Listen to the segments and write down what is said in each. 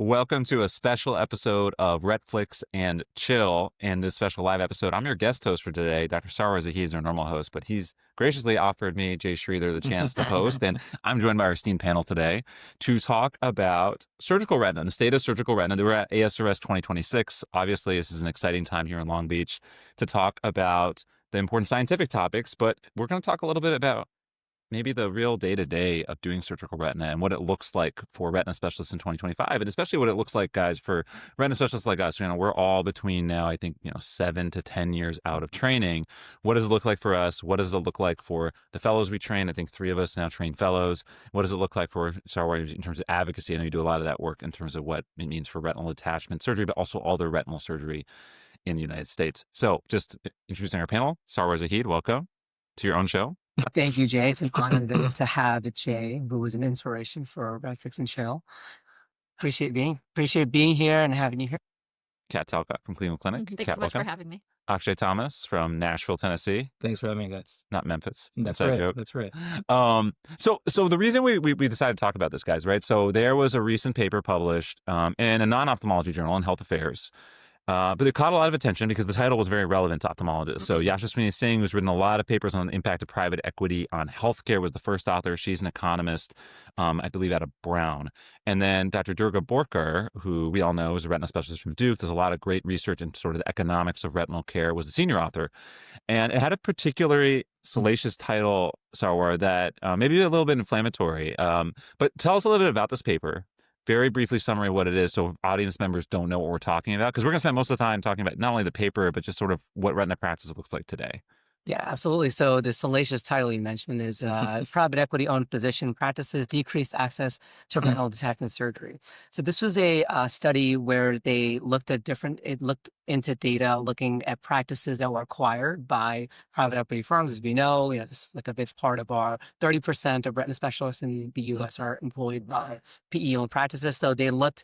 Welcome to a special episode of Retflix and Chill. In this special live episode, I'm your guest host for today. Dr. Sarwar Zahid is our normal host, but he's graciously offered me, Jay Sridhar, the chance to host. And I'm joined by our esteemed panel today to talk about surgical retina, the state of surgical retina. We're at ASRS 2026. Obviously, this is an exciting time here in Long Beach to talk about the important scientific topics, but we're going to talk a little bit about maybe the real day-to-day of doing surgical retina and what it looks like for retina specialists in 2025, and especially what it looks like, guys, for retina specialists like us. We're all between now, I think, 7 to 10 years out of training. What does it look like for us? What does it look like for the fellows we train? I think 3 of us now train fellows. What does it look like for Sarwar in terms of advocacy? I know you do a lot of that work in terms of what it means for retinal detachment surgery, but also all the retinal surgery in the United States. So just introducing our panel, Sarwar Zahid, welcome to your own show. Thank you, Jay. It's an honor to have Jay, who was an inspiration for Retflix and Chill. Appreciate being here and having you here. Kat Talcott from Cleveland Clinic. Thanks Kat, so much welcome. for having me. Akshay Thomas from Nashville, Tennessee. Thanks for having me, guys. Not Memphis. That's Inside right. joke. That's right. So the reason we decided to talk about this, guys, right? So there was a recent paper published in a non-ophthalmology journal in Health Affairs. But it caught a lot of attention because the title was very relevant to ophthalmologists. So Yashaswini Singh, who's written a lot of papers on the impact of private equity on healthcare, was the first author. She's an economist, I believe, out of Brown. And then Dr. Durga Borkar, who we all know is a retina specialist from Duke, does a lot of great research into sort of the economics of retinal care, was the senior author. And it had a particularly salacious title, Sarwar, that maybe a little bit inflammatory. But tell us a little bit about this paper. Very briefly summary of what it is so audience members don't know what we're talking about, because we're going to spend most of the time talking about not only the paper, but just sort of what retina practice looks like today. Yeah, absolutely. So the salacious title you mentioned is Private Equity-Owned Physician Practices Decreased Access to Retinal Detachment Surgery. So this was a study where they looked into data looking at practices that were acquired by private equity firms. As we know, this is like a big part of our 30% of retina specialists in the U.S. are employed by PE-owned practices. So they looked,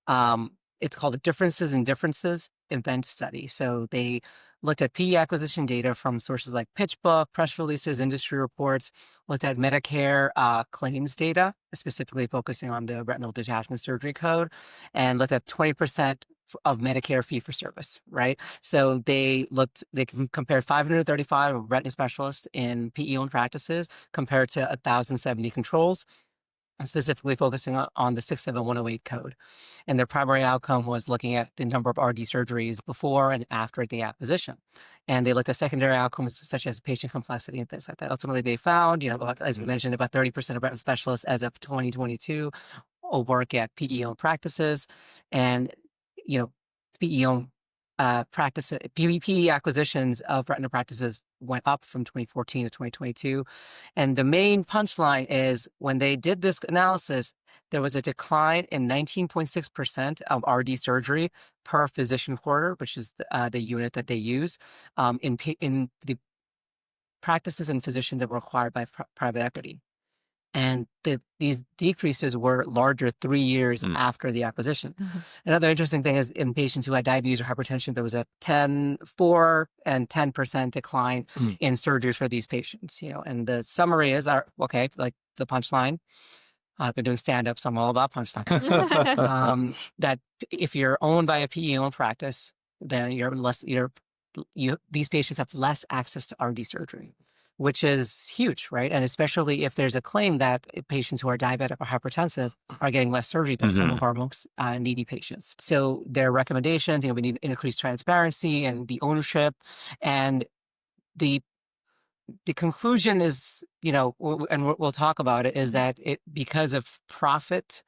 it's called a Differences in Differences event study. So they looked at PE acquisition data from sources like PitchBook, press releases, industry reports, looked at Medicare claims data, specifically focusing on the retinal detachment surgery code, and looked at 20% of Medicare fee-for-service, right? So they compared 535 retina specialists in PE-owned practices compared to 1,070 controls, specifically focusing on the 67108 code. And their primary outcome was looking at the number of RD surgeries before and after the acquisition. And they looked at secondary outcomes such as patient complexity and things like that. Ultimately, they found, as we mentioned, about 30% of retina specialists as of 2022 work at PE-owned practices. And, PE-owned PE acquisitions of retina practices went up from 2014 to 2022. And the main punchline is when they did this analysis, there was a decline in 19.6% of RD surgery per physician quarter, which is the unit that they use in the practices and physicians that were acquired by private equity. And these decreases were larger 3 years after the acquisition. Mm-hmm. Another interesting thing is in patients who had diabetes or hypertension, there was a 4 and 10% decline in surgeries for these patients. And the summary is, like the punchline. I've been doing stand-up, so I'm all about punchlines. That if you're owned by a PE-owned practice, then these patients have less access to RD surgery, which is huge, right? And especially if there's a claim that patients who are diabetic or hypertensive are getting less surgery than some of our most needy patients. So their recommendations, we need increased transparency and the ownership. And the conclusion is, and we'll talk about it, is that because of profit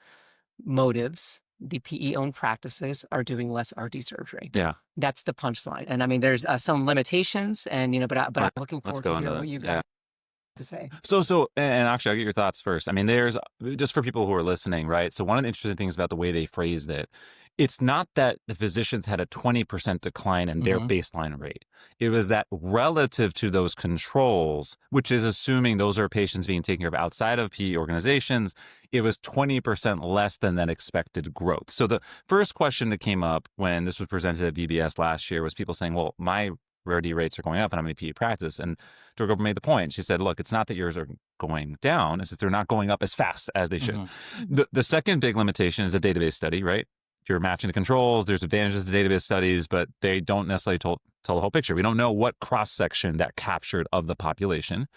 motives, the PE-owned practices are doing less RD surgery. Yeah. That's the punchline. And there's some limitations and, but I'm looking forward to hearing what you got to say. So, and actually I'll get your thoughts first. There's, just for people who are listening, right? So one of the interesting things about the way they phrased it, it's not that the physicians had a 20% decline in their baseline rate. It was that relative to those controls, which is assuming those are patients being taken care of outside of PE organizations, it was 20% less than that expected growth. So the first question that came up when this was presented at VBS last year was people saying, well, my rare D rates are going up and how many PE practice. And Dr. made the point. She said, look, it's not that yours are going down, it's that they're not going up as fast as they should. The second big limitation is a database study, right? You're matching the controls. There's advantages to database studies, but they don't necessarily tell the whole picture. We don't know what cross-section that captured of the population.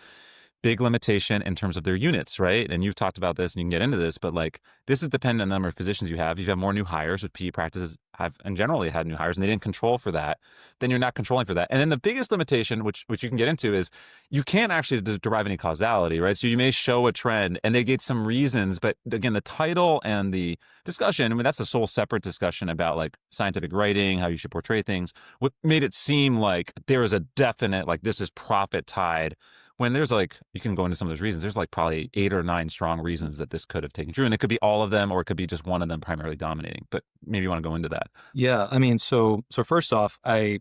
Big limitation in terms of their units, right? And you've talked about this and you can get into this, but like this is dependent on the number of physicians you have. If you have more new hires, which PE practices have and generally had new hires and they didn't control for that, then you're not controlling for that. And then the biggest limitation, which you can get into, is you can't actually derive any causality, right? So you may show a trend and they get some reasons, but again, the title and the discussion, I mean, that's a whole separate discussion about like scientific writing, how you should portray things. What made it seem like there is a definite, like this is profit tied, when there's like, you can go into some of those reasons, there's like probably 8 or 9 strong reasons that this could have taken true. And it could be all of them, or it could be just one of them primarily dominating. But maybe you want to go into that. Yeah. I mean, so first off, I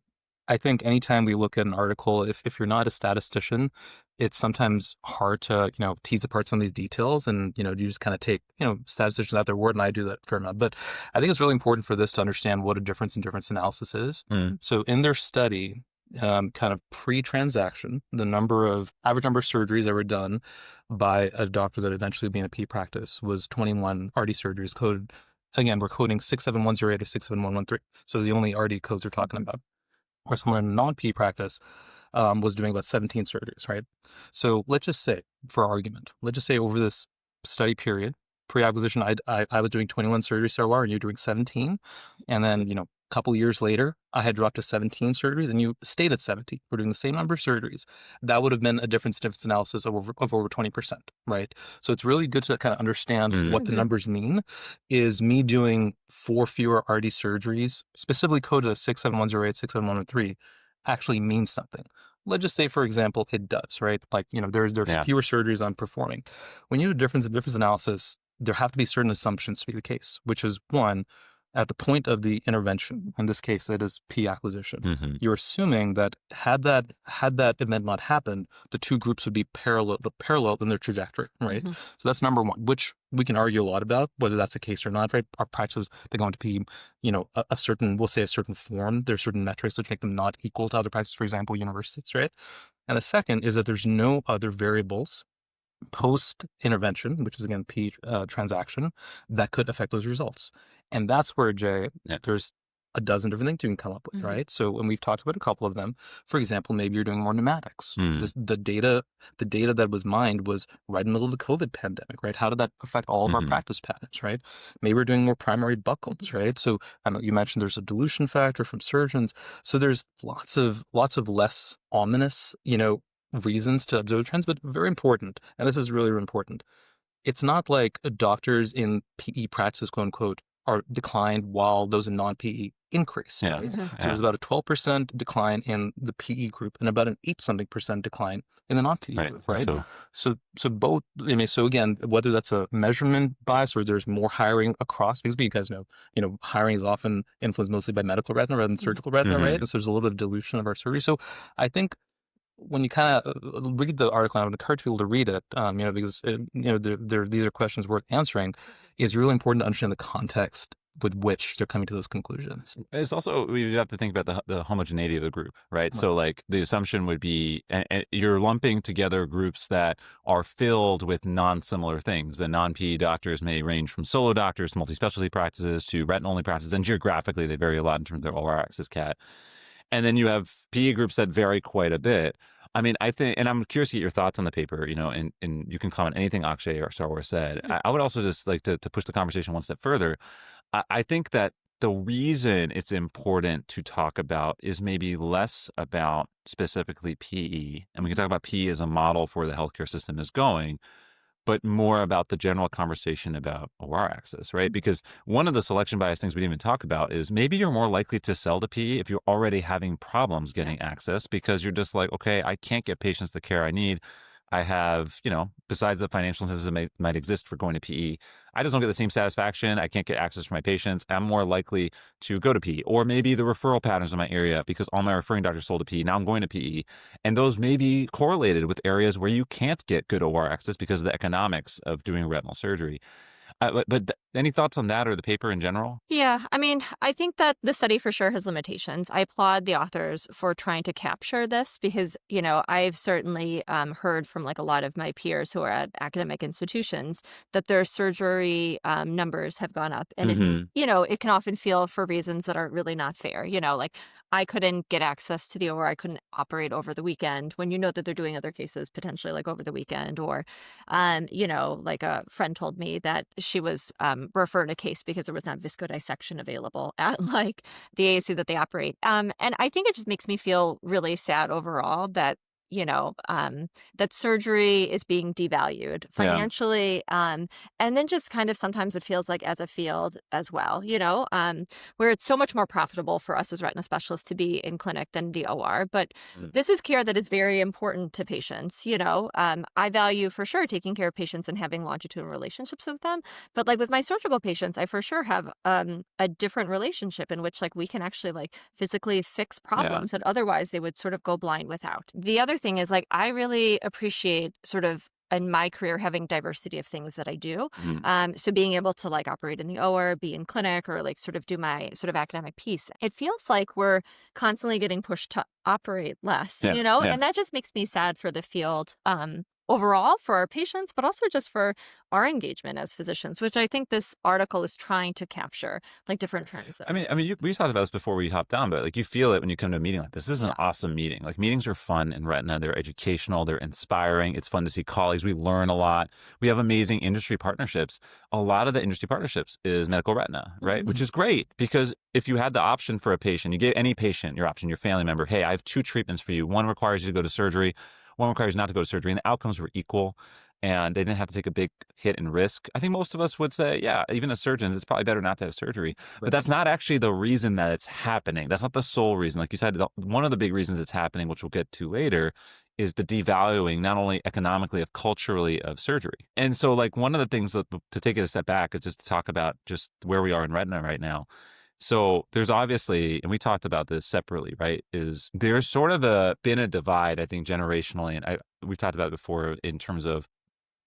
think anytime we look at an article, if you're not a statistician, it's sometimes hard to, tease apart some of these details. And, you just kind of take, statisticians at their word, and I do that a fair amount. But I think it's really important for this to understand what a difference in difference analysis is. So in their study, kind of pre-transaction, the average number of surgeries that were done by a doctor that eventually being a P practice was 21 RD surgeries coded. Again, we're coding 67108 or 67113. So the only RD codes we're talking about. Where someone in a non-P practice was doing about 17 surgeries, right? So let's just say, for argument, over this study period, pre-acquisition, I was doing 21 surgeries so far, and you're doing 17. And then, a couple years later, I had dropped to 17 surgeries and you stayed at 70. We're doing the same number of surgeries. That would have been a difference analysis of over 20%, right? So it's really good to kind of understand what the numbers mean. Is me doing 4 fewer RD surgeries, specifically coded as 67108, 67113, actually means something? Let's just say, for example, it does, right? Like, there's fewer surgeries I'm performing. When you do difference analysis, there have to be certain assumptions to be the case, which is one, at the point of the intervention, in this case, it is P acquisition. You're assuming that had that event not happened, the two groups would be parallel in their trajectory, right? So that's number one, which we can argue a lot about whether that's the case or not, right? Our practices, they go into P, a certain, we'll say a certain form. There's certain metrics which make them not equal to other practices, for example, universities, right? And the second is that there's no other variables post-intervention, which is again P transaction, that could affect those results. And that's where, Jay, there's a dozen different things you can come up with, right? So, and we've talked about a couple of them. For example, maybe you're doing more pneumatics. The data that was mined was right in the middle of the COVID pandemic, right? How did that affect all of our practice patterns, right? Maybe we're doing more primary buckles, right? So I know you mentioned there's a dilution factor from surgeons. So there's lots of less ominous, reasons to observe trends, but very important. And this is really, really important. It's not like doctors in PE practice, quote unquote, are declined while those in non-PE increase. Right? So there's about a 12% decline in the PE group and about an 8% decline in the non-PE group, right? So both, so again, whether that's a measurement bias or there's more hiring across, because you guys know, hiring is often influenced mostly by medical retina rather than surgical retina, right? And so there's a little bit of dilution of our surgery. So I think when you kind of read the article, I would encourage people to read it, because these are questions worth answering. It's really important to understand the context with which they're coming to those conclusions. It's also, we have to think about the homogeneity of the group, right? So like the assumption would be, and you're lumping together groups that are filled with non-similar things. The non-PE doctors may range from solo doctors to multi-specialty practices to retina-only practices, and geographically they vary a lot in terms of their OR axis CAT. And then you have PE groups that vary quite a bit. I mean, I think, and I'm curious to get your thoughts on the paper, and you can comment anything Akshay or Sarwar said. I would also just like to push the conversation one step further. I think that the reason it's important to talk about is maybe less about specifically PE, and we can talk about PE as a model for the healthcare system is going, but more about the general conversation about OR access, right? Because one of the selection bias things we didn't even talk about is maybe you're more likely to sell to PE if you're already having problems getting access, because you're just like, okay, I can't get patients the care I need. I have, besides the financial incentives that might exist for going to PE, I just don't get the same satisfaction. I can't get access for my patients. I'm more likely to go to PE. Or maybe the referral patterns in my area, because all my referring doctors sold to PE. Now I'm going to PE. And those may be correlated with areas where you can't get good OR access because of the economics of doing retinal surgery. Any thoughts on that or the paper in general? Yeah, I mean, I think that the study for sure has limitations. I applaud the authors for trying to capture this because, I've certainly heard from like a lot of my peers who are at academic institutions that their surgery numbers have gone up. And it's, Hmm. it can often feel for reasons that are really not fair. Like I couldn't get access to the OR, I couldn't operate over the weekend when you know that they're doing other cases potentially like over the weekend. Or, like a friend told me that she was referred a case because there was not viscodissection available at like the AAC that they operate. And I think it just makes me feel really sad overall that that surgery is being devalued financially. And then just kind of sometimes it feels like as a field as well, where it's so much more profitable for us as retina specialists to be in clinic than the OR. But this is care that is very important to patients. I value for sure taking care of patients and having longitudinal relationships with them. But like with my surgical patients, I for sure have a different relationship in which like we can actually like physically fix problems that otherwise they would sort of go blind without. The other thing is like I really appreciate sort of in my career having diversity of things that I do. So being able to like operate in the OR, be in clinic, or like sort of do my sort of academic piece, it feels like we're constantly getting pushed to operate less, and that just makes me sad for the field overall, for our patients, but also just for our engagement as physicians, which I think this article is trying to capture, like different trends. We talked about this before we hopped on, but like you feel it when you come to a meeting like this. This is an awesome meeting. Like meetings are fun in retina. They're educational. They're inspiring. It's fun to see colleagues. We learn a lot. We have amazing industry partnerships. A lot of the industry partnerships is medical retina, right? Which is great because if you had the option for a patient, you gave any patient your option, your family member, hey, I have 2 treatments for you. One requires you to go to surgery. One requires not to go to surgery, and the outcomes were equal, and they didn't have to take a big hit and risk. I think most of us would say, yeah, even as surgeons, it's probably better not to have surgery. But that's not actually the reason that it's happening. That's not the sole reason. Like you said, one of the big reasons it's happening, which we'll get to later, is the devaluing, not only economically, of culturally, of surgery. And so like one of the things that, to take it a step back, is just to talk about just where we are in retina right now. So there's obviously, and we talked about this separately, right, is there's sort of been a divide, I think, generationally. And we've talked about it before in terms of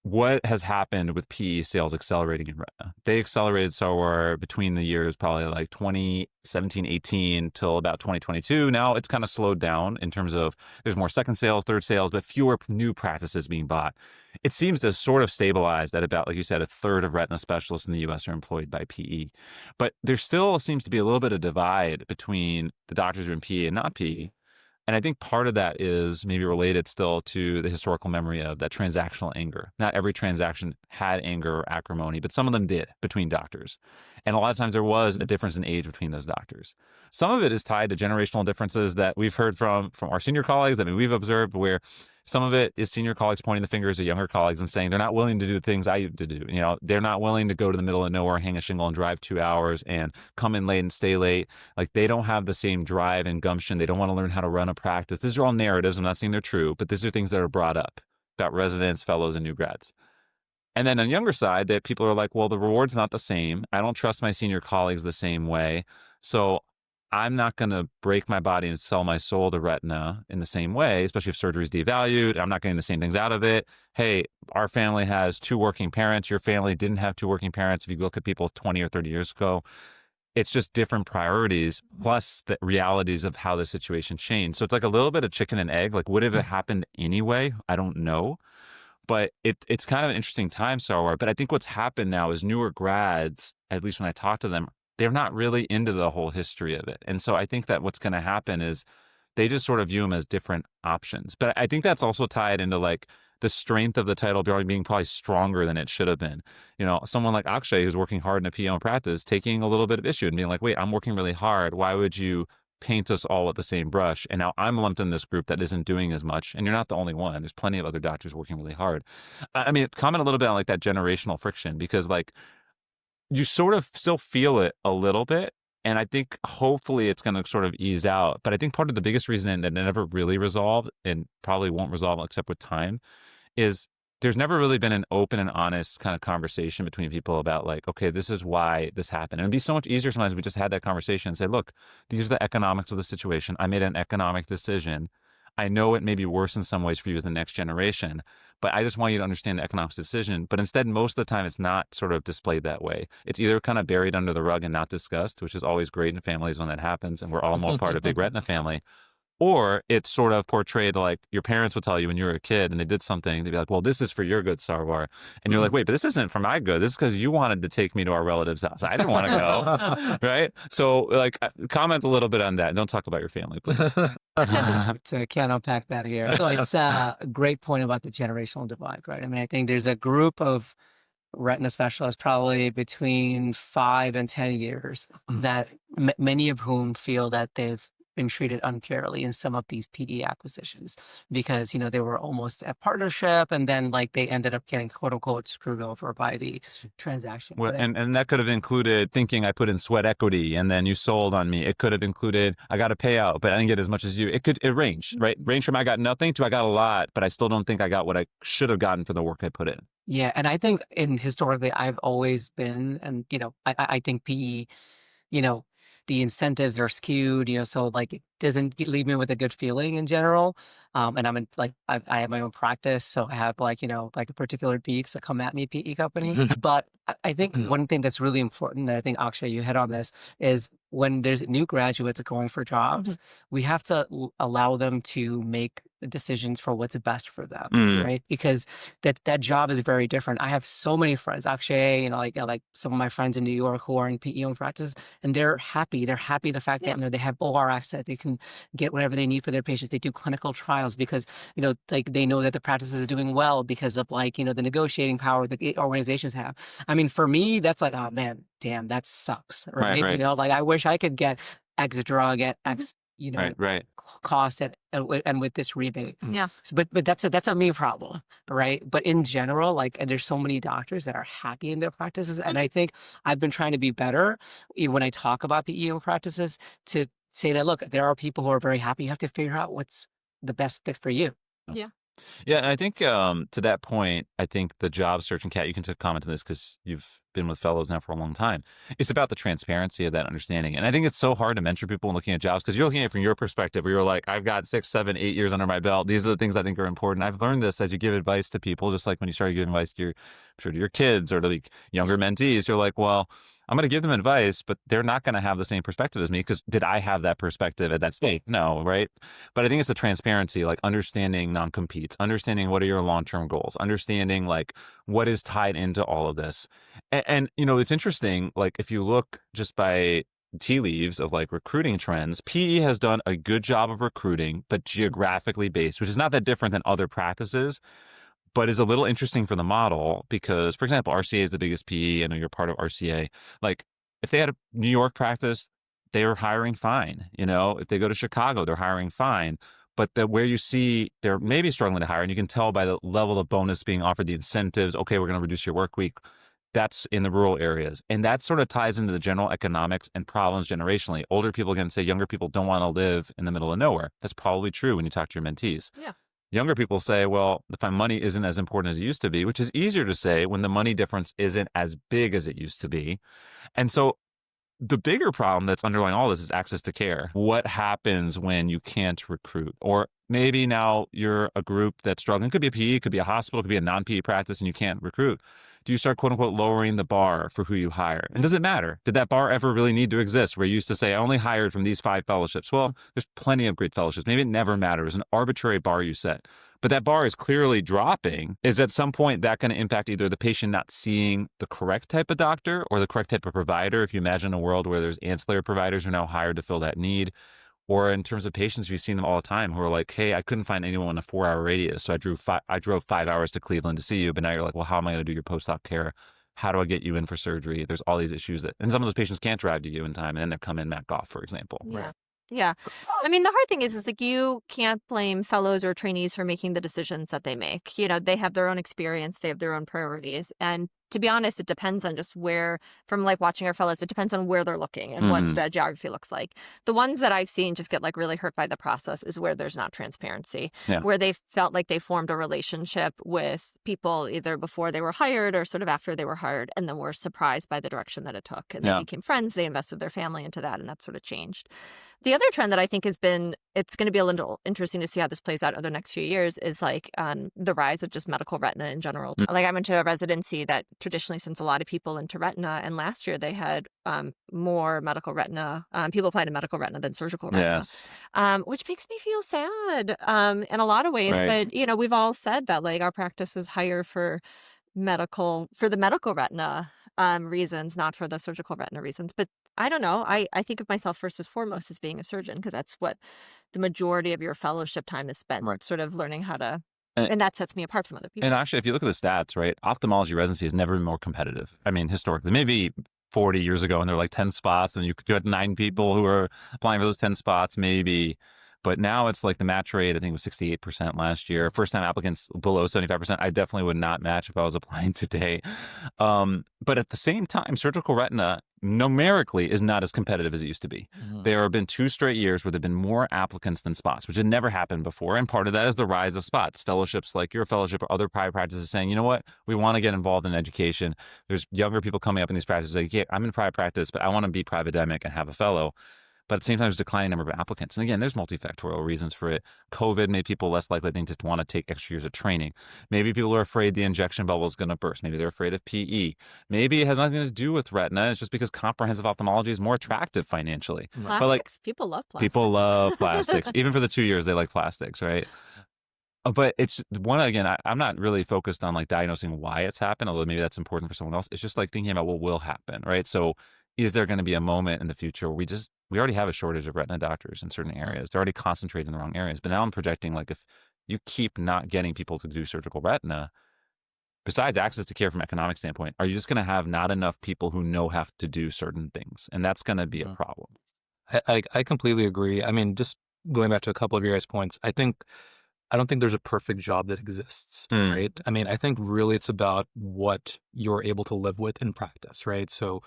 what has happened with PE sales accelerating in retina. They accelerated somewhere between the years probably like 2017, 18 till about 2022. Now it's kind of slowed down in terms of there's more second sales, third sales, but fewer new practices being bought. It seems to sort of stabilized at about, like you said, 1/3 of retina specialists in the US are employed by PE. But there still seems to be a little bit of divide between the doctors who are in PE and not PE. And I think part of that is maybe related still to the historical memory of that transactional anger. Not every transaction had anger or acrimony, but some of them did between doctors. And a lot of times there was a difference in age between those doctors. Some of it is tied to generational differences that we've heard from our senior colleagues. We've observed where some of it is senior colleagues pointing the fingers at younger colleagues and saying they're not willing to do the things I used to do. They're not willing to go to the middle of nowhere, hang a shingle and drive 2 hours and come in late and stay late. Like they don't have the same drive and gumption. They don't want to learn how to run a practice. These are all narratives. I'm not saying they're true, but these are things that are brought up about residents, fellows, and new grads. And then on the younger side, that people are like, well, the reward's not the same. I don't trust my senior colleagues the same way. So I'm not going to break my body and sell my soul to retina in the same way, especially if surgery is devalued. I'm not getting the same things out of it. Hey, our family has 2 working parents. Your family didn't have 2 working parents. If you look at people 20 or 30 years ago, it's just different priorities, plus the realities of how the situation changed. So it's like a little bit of chicken and egg. Like, would it have happened anyway? I don't know. But it's kind of an interesting time so far. But I think what's happened now is newer grads, at least when I talk to them, they're not really into the whole history of it. And so I think that what's going to happen is they just sort of view them as different options. But I think that's also tied into like the strength of the title being probably stronger than it should have been. Someone like Akshay, who's working hard in a PO practice, taking a little bit of issue and being like, wait, I'm working really hard. Why would you paint us all with the same brush? And now I'm lumped in this group that isn't doing as much. And you're not the only one. There's plenty of other doctors working really hard. Comment a little bit on like that generational friction, because like you sort of still feel it a little bit. And I think hopefully it's going to sort of ease out. But I think part of the biggest reason that it never really resolved, and probably won't resolve except with time, is there's never really been an open and honest kind of conversation between people about like, okay, this is why this happened. And it'd be so much easier sometimes if we just had that conversation and say, look, these are the economics of the situation. I made an economic decision. I know it may be worse in some ways for you as the next generation, but I just want you to understand the economic decision. But instead, most of the time, it's not sort of displayed that way. It's either kind of buried under the rug and not discussed, which is always great in families when that happens, and we're all more part of a big retina family. Or it's sort of portrayed like your parents would tell you when you were a kid and they did something, they'd be like, well, this is for your good, Sarwar. And you're like, wait, but this isn't for my good. This is because you wanted to take me to our relative's house. I didn't want to go. Right? So like comment a little bit on that. Don't talk about your family, please. So I can't unpack that here. So it's a great point about the generational divide, right? I mean, I think there's a group of retina specialists probably between 5 and 10 years that many of whom feel that they've been treated unfairly in some of these PE acquisitions because, they were almost a partnership and then like they ended up getting quote unquote screwed over by the transaction. Well, and that could have included thinking I put in sweat equity and then you sold on me. It could have included I got a payout, but I didn't get as much as you. It ranged, right? Range from I got nothing to I got a lot, but I still don't think I got what I should have gotten for the work I put in. Yeah. And I think historically I've always been, and, I think PE, the incentives are skewed, so like it doesn't leave me with a good feeling in general. And I'm in, like, I have my own practice. So I have like, like a particular beefs that come at me, PE companies. But I think one thing that's really important, and I think Akshay, you hit on this, is when there's new graduates going for jobs, we have to allow them to make decisions for what's best for them, right? Because that job is very different. I have so many friends, Akshay, like some of my friends in New York who are in PE-owned practice, and they're happy. They're happy the fact that they have OR access, they can get whatever they need for their patients. They do clinical trials because like they know that the practice is doing well because of like the negotiating power that the organizations have. I mean, for me, that's like, oh man, damn, that sucks, right? Right. Like I wish I could get X drug at X, right. cost and with this rebate. Yeah. So, but that's a me problem, right? But in general, like, and there's so many doctors that are happy in their practices, and I think I've been trying to be better when I talk about PEO practices to say that, look, there are people who are very happy. You have to figure out what's the best fit for you. Yeah, and I think to that point, I think the job search, and Kat, you can comment on this because you've been with fellows now for a long time. It's about the transparency of that understanding. And I think it's so hard to mentor people in looking at jobs because you're looking at it from your perspective where you're like, I've got 6, 7, 8 years under my belt. These are the things I think are important. I've learned this as you give advice to people, just like when you started giving advice to to your kids or to like younger mentees, you're like, well, I'm going to give them advice, but they're not going to have the same perspective as me because did I have that perspective at that stage? No, right? But I think it's the transparency, like understanding non-competes, understanding what are your long-term goals, understanding like what is tied into all of this. And it's interesting, like if you look just by tea leaves of like recruiting trends, PE has done a good job of recruiting, but geographically based, which is not that different than other practices, but is a little interesting for the model because, for example, RCA is the biggest PE. I know you're part of RCA. Like if they had a New York practice, they were hiring fine. If they go to Chicago, they're hiring fine. But where you see they're maybe struggling to hire, and you can tell by the level of bonus being offered, the incentives, okay, we're going to reduce your work week. That's in the rural areas. And that sort of ties into the general economics and problems generationally. Older people can say younger people don't want to live in the middle of nowhere. That's probably true when you talk to your mentees. Yeah. Younger people say, well, if my money isn't as important as it used to be, which is easier to say when the money difference isn't as big as it used to be. And so the bigger problem that's underlying all this is access to care. What happens when you can't recruit? Or maybe now you're a group that's struggling. It could be a PE, it could be a hospital, it could be a non-PE practice, and you can't recruit. Do you start, quote unquote, lowering the bar for who you hire? And does it matter? Did that bar ever really need to exist? Where you used to say, I only hired from these 5 fellowships. Well, there's plenty of great fellowships. Maybe it never matters. An arbitrary bar you set. But that bar is clearly dropping. Is at some point that going to impact either the patient not seeing the correct type of doctor or the correct type of provider? If you imagine a world where there's ancillary providers who are now hired to fill that need. Or in terms of patients, we've seen them all the time who are like, hey, I couldn't find anyone in a 4-hour radius. So I drove 5 hours to Cleveland to see you. But now you're like, well, how am I going to do your post-op care? How do I get you in for surgery? There's all these issues and some of those patients can't drive to you in time. And then they come in Mac off, for example. Yeah. Right. Yeah. I mean, the hard thing is like you can't blame fellows or trainees for making the decisions that they make. They have their own experience, they have their own priorities. And to be honest, it depends on just where, from like watching our fellows, it depends on where they're looking and what the geography looks like. The ones that I've seen just get like really hurt by the process is where there's not transparency, Yeah. where they felt like they formed a relationship with people either before they were hired or sort of after they were hired, and then were surprised by the direction that it took. And they Yeah. became friends, they invested their family into that, and that sort of changed. The other trend that I think has been, it's going to be a little interesting to see how this plays out over the next few years, is like the rise of just medical retina in general. Like I went to a residency that traditionally sends a lot of people into retina, and last year they had more medical retina, people applying to medical retina than surgical retina, Yes. which makes me feel sad in a lot of ways. Right. But, you know, we've all said that like our practice is higher for the medical retina reasons, not for the surgical retina reasons. But I don't know. I think of myself first and foremost as being a surgeon, because that's what the majority of your fellowship time is spent, Right. sort of learning how to, And- and that sets me apart from other people. And actually, if you look at the stats, right, ophthalmology residency has never been more competitive. I mean, historically, maybe 40 years ago, and there were like 10 spots, and you could get 9 people who were applying for those 10 spots, maybe. But now it's like the match rate, I think it was 68% last year. First-time applicants below 75%. I definitely would not match if I was applying today. But at the same time, surgical retina numerically is not as competitive as it used to be. There have been 2 straight years where there have been more applicants than spots, which had never happened before. And part of that is the rise of spots. Fellowships like your fellowship or other private practices saying, you know what, we want to get involved in education. There's younger people coming up in these practices like, yeah, I'm in private practice, but I want to be private-demic and have a fellow. But at the same time, there's a declining number of applicants. And again, there's multifactorial reasons for it. COVID made people less likely to want to take extra years of training. Maybe people are afraid the injection bubble is going to burst. Maybe they're afraid of PE. Maybe it has nothing to do with retina. It's just because comprehensive ophthalmology is more attractive financially. Plastics, But like, people love plastics. people love plastics. Even for the 2 years, they like plastics, right? But it's one, again, I'm not really focused on like diagnosing why it's happened, although maybe that's important for someone else. It's just like thinking about what will happen, right? So is there going to be a moment in the future where we already have a shortage of retina doctors in certain areas. They're already concentrated in the wrong areas. But now I'm projecting like if you keep not getting people to do surgical retina, besides access to care from an economic standpoint, are you just going to have not enough people who know how to do certain things? And that's going to be a problem. I completely agree. I mean, just going back to a couple of your guys' points, I don't think there's a perfect job that exists, right? I mean, I think really it's about what you're able to live with in practice, right? So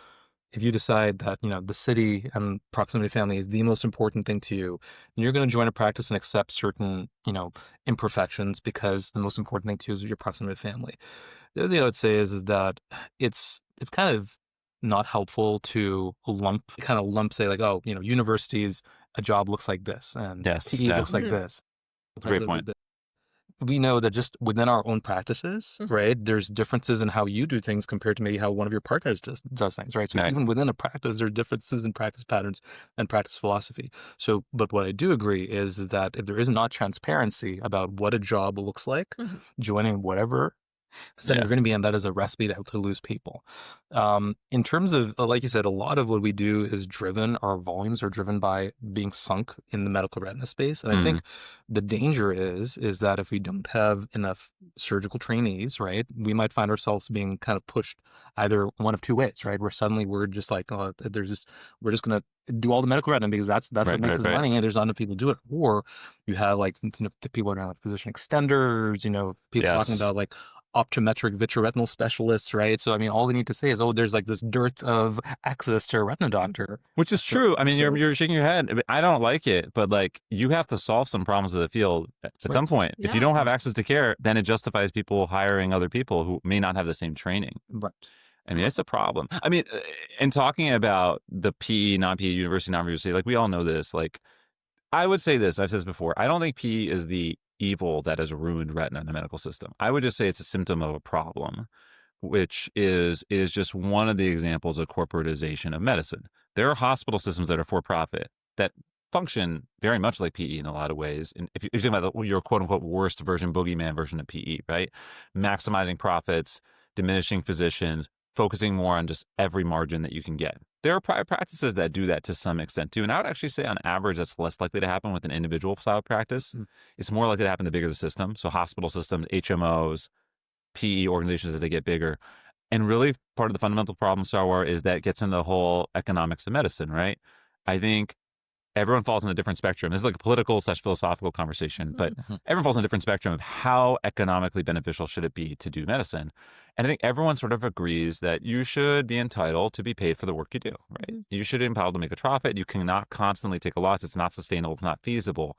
if you decide that, you know, the city and proximity to family is the most important thing to you, and you're going to join a practice and accept certain, you know, imperfections because the most important thing to you is your proximity to family. The other thing I would say is that it's kind of not helpful to lump say like, oh, you know, universities, a job looks like this, and Yes, PE looks like this. Great point. We know that just within our own practices, right, there's differences in how you do things compared to maybe how one of your partners does things, right? So Right. even within a practice, there are differences in practice patterns and practice philosophy. So, but what I do agree is that if there is not transparency about what a job looks like, joining whatever, then you're going to be in that as a recipe to lose people. In terms of, like you said, a lot of what we do is our volumes are driven by being sunk in the medical retina space. And I think the danger is that if we don't have enough surgical trainees, right, we might find ourselves being kind of pushed either one of two ways, right? Where suddenly we're just like, we're just going to do all the medical retina because that's what makes us money, and there's not enough people do it. Or you have like, you know, the people around like physician extenders, you know, people talking about like optometric vitreoretinal specialists, right? So I mean, all they need to say is, oh, there's like this dearth of access to a retina doctor, which is true. I mean, you're shaking your head. I don't like it, but like you have to solve some problems of the field at some point. If you don't have access to care, then it justifies people hiring other people who may not have the same training. Right. I mean, it's a problem. I mean, in talking about the PE, non-PE, university, non-university, like we all know this. Like, I would say this, I've said this before, I don't think PE is the evil that has ruined retina in the medical system. I would just say it's a symptom of a problem, which is just one of the examples of corporatization of medicine. There are hospital systems that are for profit that function very much like PE in a lot of ways. And if you're talking about your quote unquote worst version, boogeyman version of PE, right? Maximizing profits, diminishing physicians, focusing more on just every margin that you can get. There are private practices that do that to some extent too. And I would actually say on average, that's less likely to happen with an individual style practice. It's more likely to happen the bigger the system. So hospital systems, HMOs, PE organizations as they get bigger. And really part of the fundamental problem, Sarwar, is that gets into the whole economics of medicine, right? I think everyone falls on a different spectrum. This is like a political / philosophical conversation, but everyone falls on a different spectrum of how economically beneficial should it be to do medicine. And I think everyone sort of agrees that you should be entitled to be paid for the work you do, right? You should be entitled to make a profit. You cannot constantly take a loss. It's not sustainable. It's not feasible.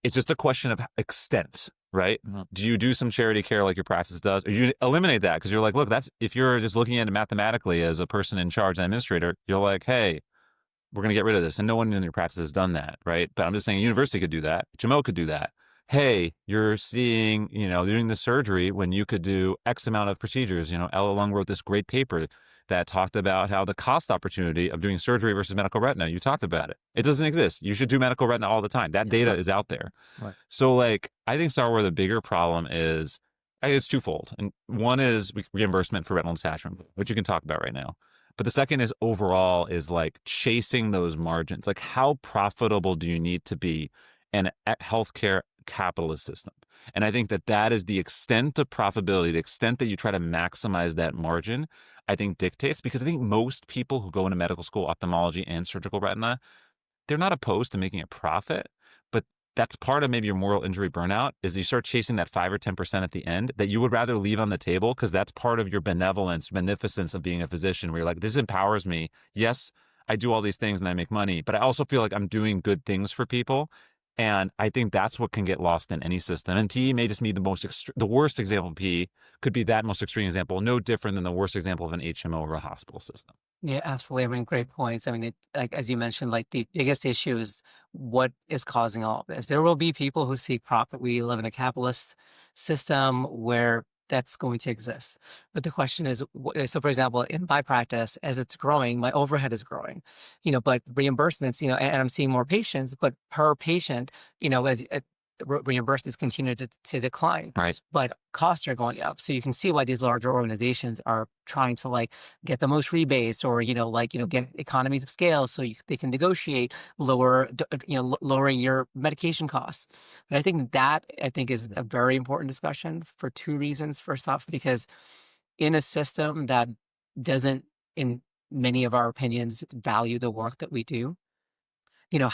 It's just a question of extent, right? Do you do some charity care like your practice does? Or you eliminate that because you're like, look, that's if you're just looking at it mathematically as a person in charge and administrator, you're like, hey, we're going to get rid of this. And no one in your practice has done that, right? But I'm just saying a university could do that. HMO could do that. Hey, you're seeing, doing the surgery when you could do X amount of procedures. Ella Lung wrote this great paper that talked about how the cost opportunity of doing surgery versus medical retina, you talked about it. It doesn't exist. You should do medical retina all the time. That data is out there. Right. So I think, Sarwar, the bigger problem is, it's twofold. And one is reimbursement for retinal detachment, which you can talk about right now. But the second is overall is chasing those margins. How profitable do you need to be in a healthcare capitalist system? And I think that is the extent of profitability, the extent that you try to maximize that margin, I think dictates, because I think most people who go into medical school, ophthalmology and surgical retina, they're not opposed to making a profit, but that's part of maybe your moral injury burnout is you start chasing that 5 or 10% at the end that you would rather leave on the table because that's part of your beneficence of being a physician where you're like, this empowers me. Yes, I do all these things and I make money, but I also feel like I'm doing good things for people. And I think that's what can get lost in any system. And PE may just be the worst example of PE could be that most extreme example, no different than the worst example of an HMO or a hospital system. Yeah, absolutely. I mean, great points. I mean, as you mentioned, the biggest issue is what is causing all of this. There will be people who seek profit. We live in a capitalist system where that's going to exist. But the question is, so for example, in my practice, as it's growing, my overhead is growing, but reimbursements, and I'm seeing more patients, but per patient, as reimbursements continue to decline, right? But costs are going up. So you can see why these larger organizations are trying to get the most rebates or get economies of scale, so they can negotiate lowering your medication costs. But I think is a very important discussion for two reasons. First off, because in a system that doesn't, in many of our opinions, value the work that we do,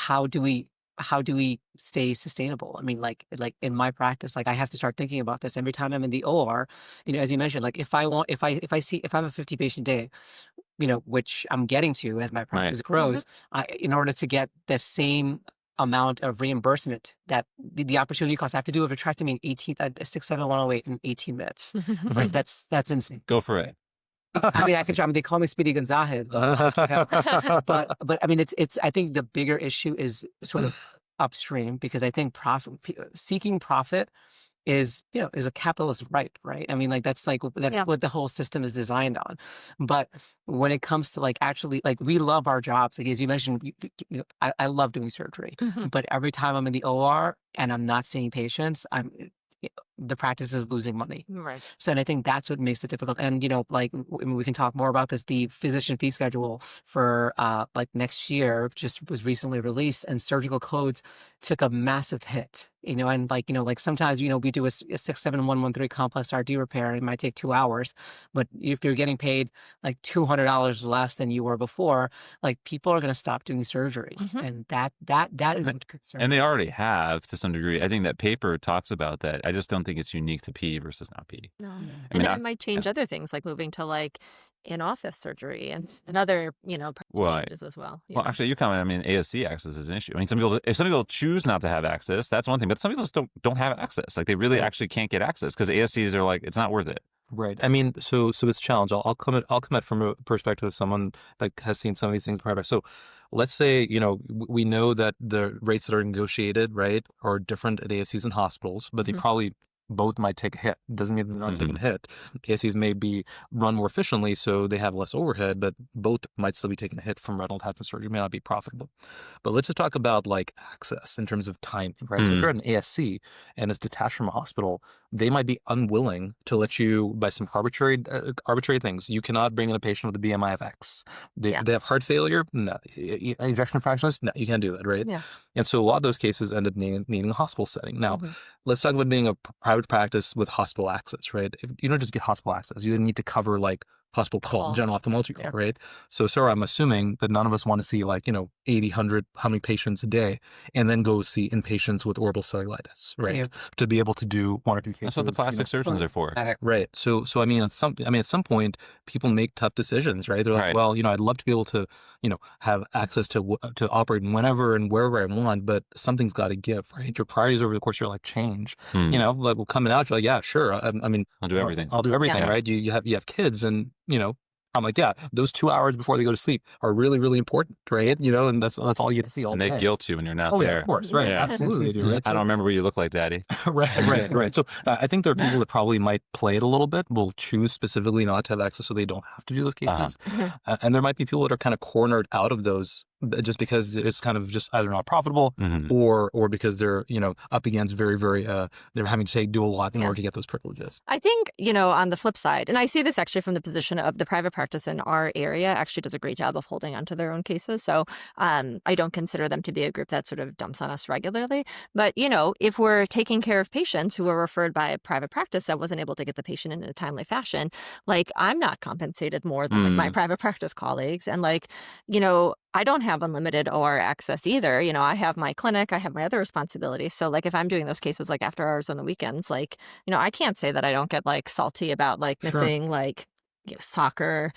how do we stay sustainable? I mean, in my practice, I have to start thinking about this every time I'm in the OR. As you mentioned, if I have a 50 patient day, which I'm getting to as my practice grows, in order to get the same amount of reimbursement that the opportunity cost, I have to do a vitrectomy in 67108 in 18 minutes. Right? That's insane. Go for it. I mean, I can try. I mean, they call me Speedy Gonzalez, but I mean, it's. I think the bigger issue is sort of upstream, because I think seeking profit is a capitalist right? I mean, that's what the whole system is designed on. But when it comes to actually, we love our jobs. As you mentioned, I love doing surgery, but every time I'm in the OR and I'm not seeing patients, the practice is losing money. Right. So, and I think that's what makes it difficult. And, we can talk more about this. The physician fee schedule for next year just was recently released, and surgical codes took a massive hit. And sometimes, we do a 67113 complex RD repair, and it might take 2 hours, but if you're getting paid $200 less than you were before, people are going to stop doing surgery. And that is a concern. And they already have to some degree. I think that paper talks about that. I just don't think it's unique to PE versus not PE. No. And it might change other things, like moving to in-office surgery and other, changes as well. Well, actually, you comment. I mean, ASC access is an issue. I mean, if some people choose not to have access, that's one thing. But some people just don't have access. They really actually can't get access because ASCs are it's not worth it. Right. I mean, so it's a challenge. I'll come at from a perspective of someone that has seen some of these things prior. So let's say, we know that the rates that are negotiated, right, are different at ASCs and hospitals, but they probably both might take a hit. Doesn't mean they're not taking a hit. ASCs may be run more efficiently, so they have less overhead, but both might still be taking a hit from retinal detachment surgery. May not be profitable. But let's just talk about access in terms of time, right? So if you're at an ASC and it's detached from a hospital, they might be unwilling to let you, by some arbitrary things. You cannot bring in a patient with a BMI of X. They have heart failure. No. Ejection fractionless. No, you can't do that, right? Yeah. And so a lot of those cases end up needing a hospital setting. Now, let's talk about being a private practice with hospital access, right? If you don't just get hospital access, you need to cover hospital call, Call. general ophthalmology call, Yeah. right? So, sir, I'm assuming that none of us want to see 80, 100, how many patients a day, and then go see inpatients with orbital cellulitis, right? Yeah. To be able to do 1 or 2 cases. That's what the plastic surgeons are for. Right. So I mean, at some point, people make tough decisions, right? They're like, Right. well, I'd love to be able to, have access to operate whenever and wherever I want, but something's got to give, right? Your priorities over the course of your life change. Like coming out, you're like, yeah, sure. I mean, I'll do everything. I'll do everything, Yeah. right? You have kids, and I'm like, yeah, those 2 hours before they go to sleep are really, really important, right? And that's all you get to see all And day. they guilt you when you're not Oh there. yeah, of course, right? Yeah. Absolutely, they do, right? I don't remember what you look like, Daddy. Right. So I think there are people that probably might play it a little bit, will choose specifically not to have access so they don't have to do those cases. And there might be people that are kind of cornered out of those just because it's kind of just either not profitable or because they're, up against very, very, they're having to do a lot in order to get those privileges. I think, on the flip side, and I see this actually from the position of the private practice in our area actually does a great job of holding onto their own cases. So I don't consider them to be a group that sort of dumps on us regularly. But, if we're taking care of patients who are referred by a private practice that wasn't able to get the patient in a timely fashion, I'm not compensated more than my private practice colleagues. And I don't have unlimited OR access either. I have my clinic, I have my other responsibilities. So if I'm doing those cases after hours on the weekends, I can't say that I don't get salty about missing soccer,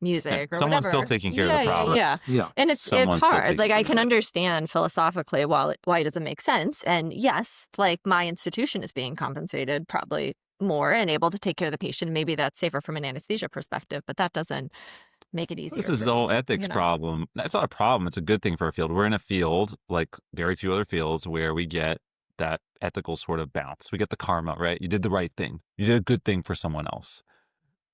music or Someone's whatever. still taking care of the problem. Yeah. And it's Someone's still hard. taking I care can of it. understand philosophically why it doesn't make sense. And yes, my institution is being compensated probably more and able to take care of the patient. Maybe that's safer from an anesthesia perspective, but that doesn't make it easier. This is for the whole me, ethics problem. It's not a problem. It's a good thing for our field. We're in a field, like very few other fields, where we get that ethical sort of bounce. We get the karma, right? You did the right thing. You did a good thing for someone else.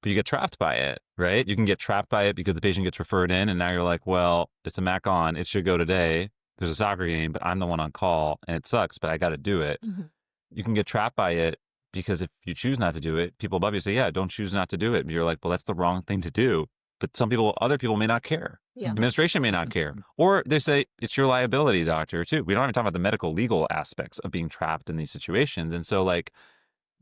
But you get trapped by it, right? You can get trapped by it because the patient gets referred in, and now you're like, well, it's a MAC on. It should go today. There's a soccer game, but I'm the one on call, and it sucks, but I got to do it. You can get trapped by it because if you choose not to do it, people above you say, yeah, don't choose not to do it. But you're like, well, that's the wrong thing to do. But other people may not care. Yeah. Administration may not care. Or they say, it's your liability, doctor, too. We don't even talk about the medical legal aspects of being trapped in these situations. And so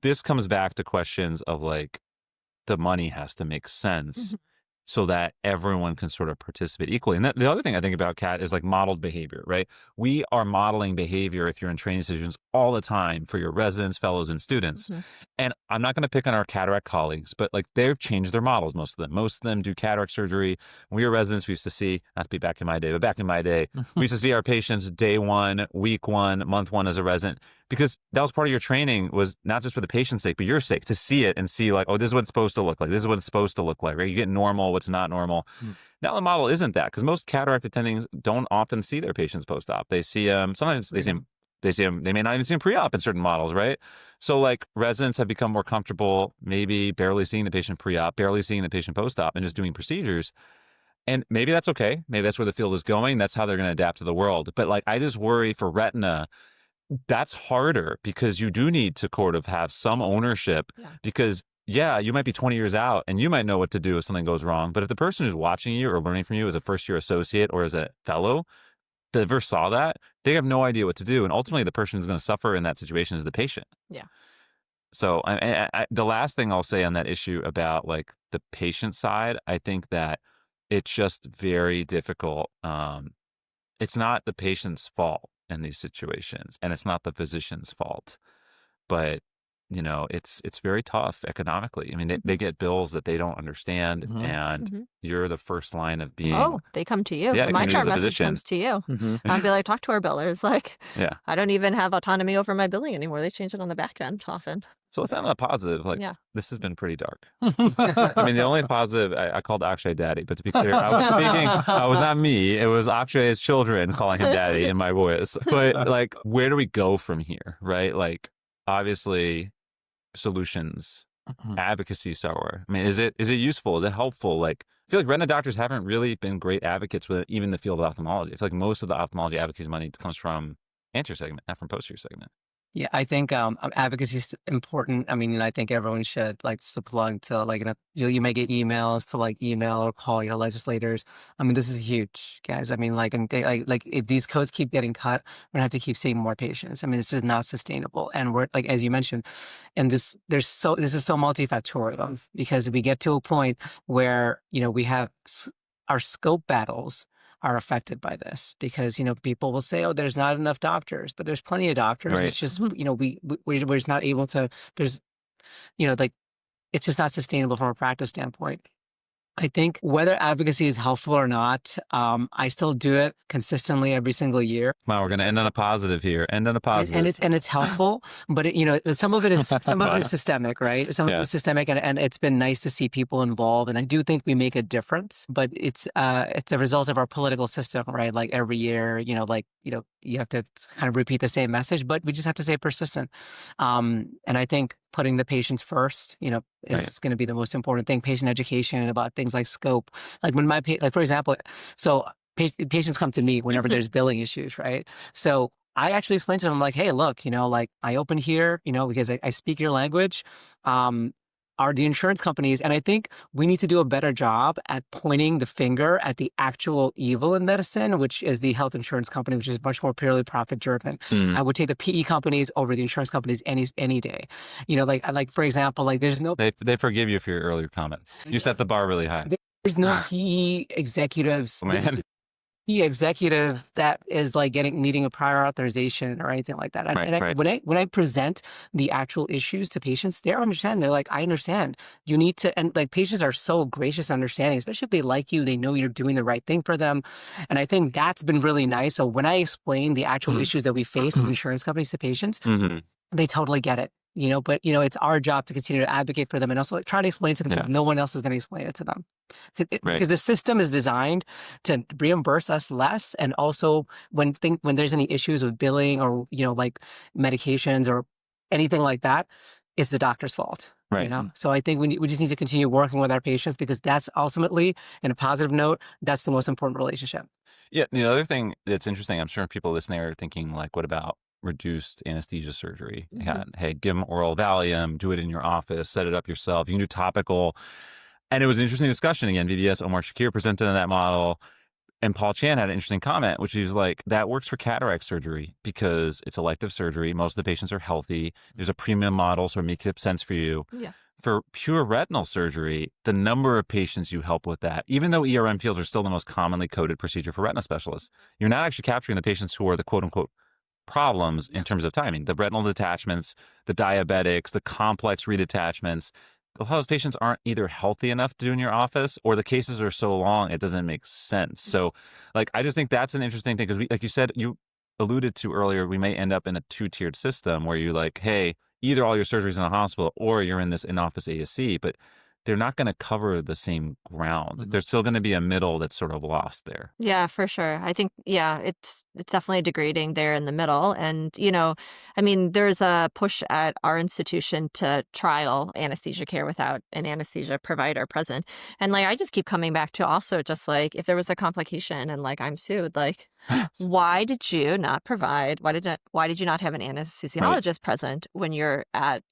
this comes back to questions of the money has to make sense so that everyone can sort of participate equally. And the other thing I think about, Kat, is modeled behavior, right? We are modeling behavior if you're in training decisions all the time for your residents, fellows, and students. And I'm not going to pick on our cataract colleagues, but they've changed their models, most of them. Most of them do cataract surgery. When we were residents, we used to see, not to be back in my day, but back in my day, we used to see our patients day 1, week 1, month 1 as a resident, because that was part of your training, was not just for the patient's sake, but your sake, to see it and see oh, this is what it's supposed to look like. This is what it's supposed to look like, right? You get normal, what's not normal. Now the model isn't that, because most cataract attendings don't often see their patients post-op. They see sometimes they see them, they may not even see them pre-op in certain models, right? So residents have become more comfortable, maybe barely seeing the patient pre-op, barely seeing the patient post-op, and just doing procedures. And maybe that's okay. Maybe that's where the field is going. That's how they're going to adapt to the world. But I just worry for retina, that's harder, because you do need to sort of have some ownership, because you might be 20 years out and you might know what to do if something goes wrong. But if the person who's watching you or learning from you as a first-year associate or as a fellow that ever saw that, they have no idea what to do. And ultimately, the person who's going to suffer in that situation is the patient. Yeah. So the last thing I'll say on that issue about the patient side, I think that it's just very difficult. It's not the patient's fault in these situations, and it's not the physician's fault, but it's very tough economically. I mean, they get bills that they don't understand, and you're the first line of being. Oh, they come to you. Yeah, My chart message physician. comes to you. I'll be talk to our billers. I don't even have autonomy over my billing anymore. They change it on the back end often. So let's end on a positive. This has been pretty dark. I mean, the only positive, I called Akshay daddy, but to be clear, I was speaking, it was not me. It was Akshay's children calling him daddy in my voice. But where do we go from here, right? Obviously, solutions, advocacy somewhere. I mean, is it useful? Is it helpful? I feel like retina doctors haven't really been great advocates with even the field of ophthalmology. I feel like most of the ophthalmology advocacy money comes from anterior segment, not from posterior segment. Yeah, I think advocacy is important. I mean, I think everyone should like to plug to like you may get emails to like email or call your legislators. I mean, this is huge, guys. I mean, like if these codes keep getting cut, we're gonna have to keep seeing more patients. I mean, this is not sustainable. And we're like as you mentioned, and this is so multifactorial because we get to a point where we have our scope battles are affected by this because people will say, oh, there's not enough doctors, but there's plenty of doctors. Right. It's just we're just not able to. There's like it's just not sustainable from a practice standpoint. I think whether advocacy is helpful or not, I still do it consistently every single year. Wow, we're going to end on a positive here. End on a positive. And it's helpful, but some of it is systemic, right? Some of it is systemic, and it's been nice to see people involved, and I do think we make a difference. But it's a result of our political system, right? Like every year, you have to kind of repeat the same message, but we just have to stay persistent. And I think putting the patients first, is going to be the most important thing. Patient education about things like scope. Like when for example, so patients come to me whenever there's billing issues, right? So I actually explain to them like, hey, look, like I open here, because I speak your language. Are the insurance companies, and I think we need to do a better job at pointing the finger at the actual evil in medicine, which is the health insurance company, which is much more purely profit driven. I would take the PE companies over the insurance companies any day. Like for example, like there's no they forgive you for your earlier comments. You set the bar really high. There's no PE executives. Oh, man. Executive that is like needing a prior authorization or anything like that. When I present the actual issues to patients, they understand. They're like, I understand. You need to, and like patients are so gracious and understanding, especially if they like you, they know you're doing the right thing for them. And I think that's been really nice. So when I explain the actual issues that we face with insurance companies to patients, they totally get it. But it's our job to continue to advocate for them and also try to explain to them because no one else is going to explain it to them. Because the system is designed to reimburse us less, and also when there's any issues with billing or like medications or anything like that, it's the doctor's fault. Right. So I think we just need to continue working with our patients because that's ultimately, in a positive note, that's the most important relationship. Yeah. The other thing that's interesting, I'm sure people listening are thinking like, what about reduced anesthesia surgery? Hey, give them oral Valium, do it in your office, set it up yourself. You can do topical. And it was an interesting discussion. Again, VBS Omar Shakir presented on that model. And Paul Chan had an interesting comment, which is like, that works for cataract surgery because it's elective surgery. Most of the patients are healthy. There's a premium model, so it makes sense for you. Yeah. For pure retinal surgery, the number of patients you help with that, even though ERM fields are still the most commonly coded procedure for retina specialists, you're not actually capturing the patients who are the quote unquote problems in terms of timing. The retinal detachments, the diabetics, the complex redetachments. A lot of those patients aren't either healthy enough to do in your office, or the cases are so long it doesn't make sense. So, like, I just think that's an interesting thing because, like you said, you alluded to earlier, we may end up in a two-tiered system where you're like, hey, either all your surgery's in a hospital or you're in this in-office ASC, but they're not going to cover the same ground. There's still going to be a middle that's sort of lost there. Yeah, for sure. I think, it's definitely degrading there in the middle. And, I mean, there's a push at our institution to trial anesthesia care without an anesthesia provider present. And like, I just keep coming back to also just like, if there was a complication and like I'm sued, like, why did you not provide, why did you not have an anesthesiologist present when you're at,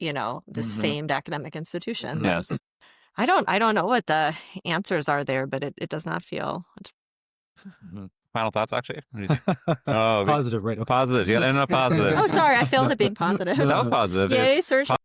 this famed academic institution? Yes. I don't know what the answers are there, but it does not feel. Final thoughts, actually? What do you think? Oh, Positive, right? Positive. Yeah, and a positive. Oh, sorry, I failed at being positive. That was positive. Yay, surgery. I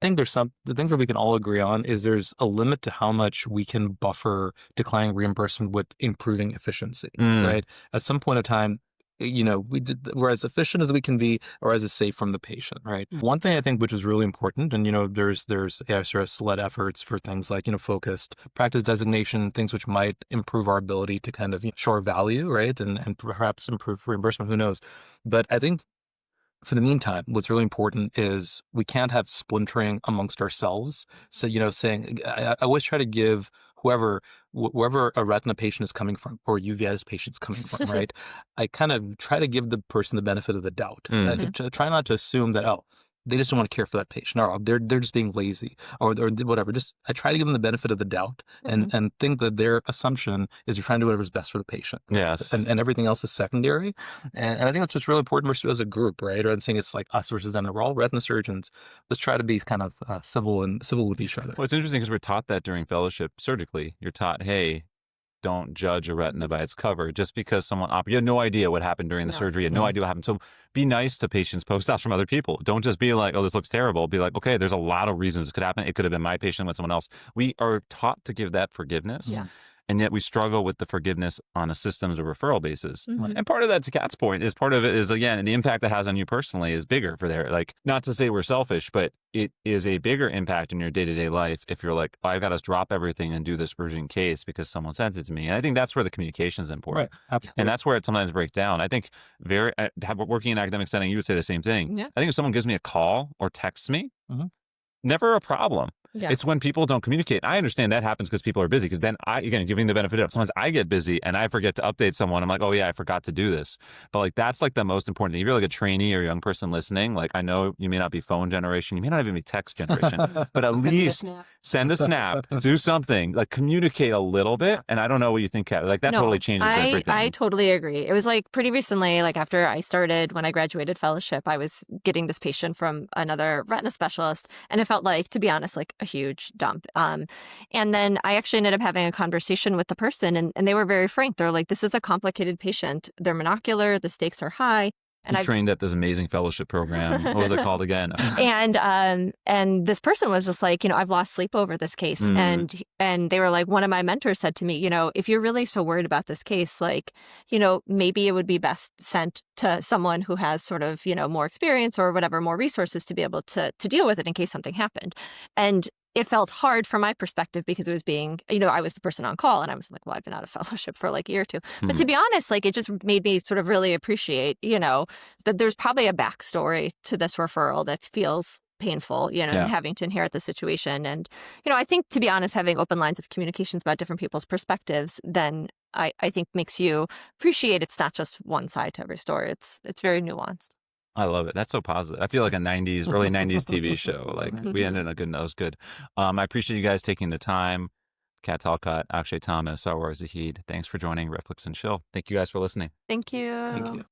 think the things that we can all agree on is there's a limit to how much we can buffer declining reimbursement with improving efficiency, right? At some point of time, we're as efficient as we can be or as safe from the patient, right? One thing I think which is really important, and, there's ASRS-led efforts for things like, focused practice designation, things which might improve our ability to kind of show our value, right? And perhaps improve reimbursement, who knows? But I think for the meantime, what's really important is we can't have splintering amongst ourselves. So, saying, I always try to give wherever a retina patient is coming from or uveitis patient's coming from, right? I kind of try to give the person the benefit of the doubt. Try not to assume that, they just don't want to care for that patient, or they're just being lazy, or whatever. Just I try to give them the benefit of the doubt, and think that their assumption is you're trying to do whatever's best for the patient. Yes. And everything else is secondary. And I think that's just really important for us as a group, right? Rather than saying it's like us versus them. We're all retina surgeons. Let's try to be kind of civil with each other. Well, it's interesting because we're taught that during fellowship surgically. You're taught, hey, don't judge a retina by its cover. Just because someone you had no idea what happened during the surgery, you had no idea what happened. So be nice to patients post-ops from other people. Don't just be like, oh, this looks terrible. Be like, okay, there's a lot of reasons it could happen. It could have been my patient with someone else. We are taught to give that forgiveness. Yeah. And yet we struggle with the forgiveness on a systems or referral basis. Mhm. And part of that, to Kat's point, is part of it is, again, the impact it has on you personally is bigger for there. Like, not to say we're selfish, but it is a bigger impact in your day-to-day life if you're like, oh, I've got to drop everything and do this urgent case because someone sent it to me. And I think that's where the communication is important. Right. Absolutely. And that's where it sometimes breaks down. I think working in an academic setting, you would say the same thing. Yeah. I think if someone gives me a call or texts me, Mhm. never a problem. Yeah. It's when people don't communicate. I understand that happens because people are busy. Because then again, giving the benefit of sometimes I get busy and I forget to update someone. I'm like, oh yeah, I forgot to do this. But like, that's like the most important thing. If you're like a trainee or a young person listening, like I know you may not be phone generation, you may not even be text generation, but at least send a snap, do something, like communicate a little bit. And I don't know what you think, Kat. Like that totally changes everything. I totally agree. It was like pretty recently, like after I started, when I graduated fellowship, I was getting this patient from another retina specialist. And it felt like, to be honest, like a huge dump. And then I actually ended up having a conversation with the person and they were very frank. They're like, this is a complicated patient. They're monocular. The stakes are high. And I trained at this amazing fellowship program. What was it called again? And this person was just like, I've lost sleep over this case. And they were like, one of my mentors said to me, if you're really so worried about this case, like, maybe it would be best sent to someone who has sort of, more experience or whatever, more resources to be able to deal with it in case something happened. And it felt hard from my perspective because it was being, I was the person on call and I was like, well, I've been out of fellowship for like a year or two. But to be honest, like it just made me sort of really appreciate, that there's probably a backstory to this referral that feels painful, and having to inherit the situation. And, I think, to be honest, having open lines of communications about different people's perspectives then I think makes you appreciate it's not just one side to every story. It's very nuanced. I love it. That's so positive. I feel like a early 90s TV show. Like we ended on a good note. It was good. I appreciate you guys taking the time. Kat Talcott, Akshay Thomas, Sarwar Zahid. Thanks for joining Reflex and Chill. Thank you guys for listening. Thank you. Thank you.